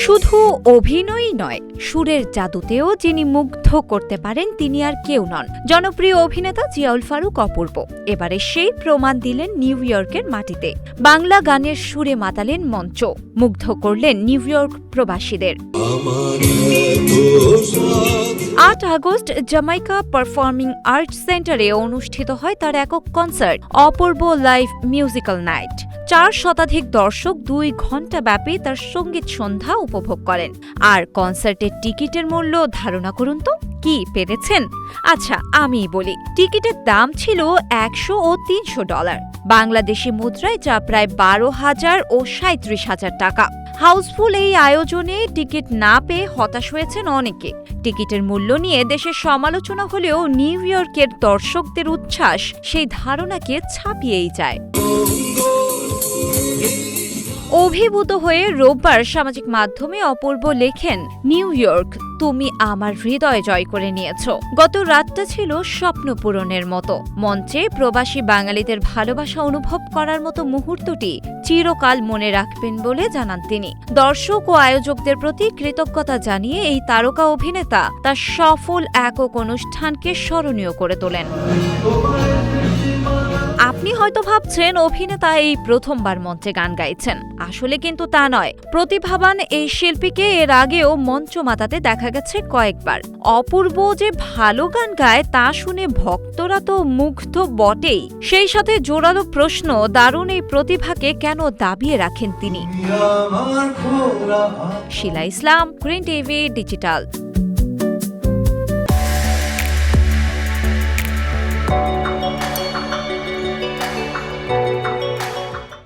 শুধু অভিনয়ই নয়, সুরের জাদুতেও যিনি মুগ্ধ করতে পারেন তিনি আর কেউ নন, জনপ্রিয় অভিনেতা জিয়াউল ফারুক অপূর্ব। এবারে সেই প্রমাণ দিলেন নিউ ইয়র্কের মাটিতে। বাংলা গানের সুরে মাতালেন মঞ্চ, মুগ্ধ করলেন নিউ ইয়র্ক প্রবাসীদের। ৮ আগস্ট জামাইকা পারফর্মিং আর্টস সেন্টারে অনুষ্ঠিত হয় তার একক কনসার্ট অপূর্ব লাইভ মিউজিক্যাল নাইট। ৪ শতাধিক দর্শক ২ ঘণ্টা ব্যাপী তার সঙ্গীত সন্ধ্যা উপভোগ করেন। আর কনসার্টের টিকিটের মূল্য ধারণা করুন তো, কি পেরেছেন? আচ্ছা, আমিই বলি। টিকিটের দাম ছিল $১০০ ও $৩০০, বাংলাদেশি মুদ্রায় যা প্রায় ১২,০০০ ও ৩৭,০০০ টাকা। হাউসফুল এই আয়োজনে টিকিট না পেয়ে হতাশ হয়েছেন অনেকে। টিকিটের মূল্য নিয়ে দেশের সমালোচনা হলেও নিউ ইয়র্কের দর্শকদের উচ্ছ্বাস সেই ধারণাকে ছাপিয়েই যায়। অভিভূত হয়ে রোববার সামাজিক মাধ্যমে অপূর্ব লেখেন, নিউ ইয়র্ক, তুমি আমার হৃদয় জয় করে নিয়েছ। গত রাতটা ছিল স্বপ্ন পূরণের মতো। মঞ্চে প্রবাসী বাঙালিদের ভালোবাসা অনুভব করার মতো মুহূর্তটি চিরকাল মনে রাখবেন বলে জানান তিনি। দর্শক ও আয়োজকদের প্রতি কৃতজ্ঞতা জানিয়ে এই তারকা অভিনেতা তার সফল একক অনুষ্ঠানকে স্মরণীয় করে তোলেন। আপনি হয়তো ভাবছেন অভিনেতা এই প্রথমবার মঞ্চে গান গাইছেন, আসলে কিন্তু তা নয়। প্রতিভাবান এই শিল্পীকে এর আগেও মঞ্চ মাতাতে দেখা গেছে কয়েকবার। অপূর্ব যে ভালো গান গায় তা শুনে ভক্তরা তো মুগ্ধ বটেই, সেই সাথে জোরালো প্রশ্ন, দারুণ এই প্রতিভাকে কেন দাবিয়ে রাখেন তিনি? শিলা ইসলাম, গ্রিন টিভি ডিজিটাল।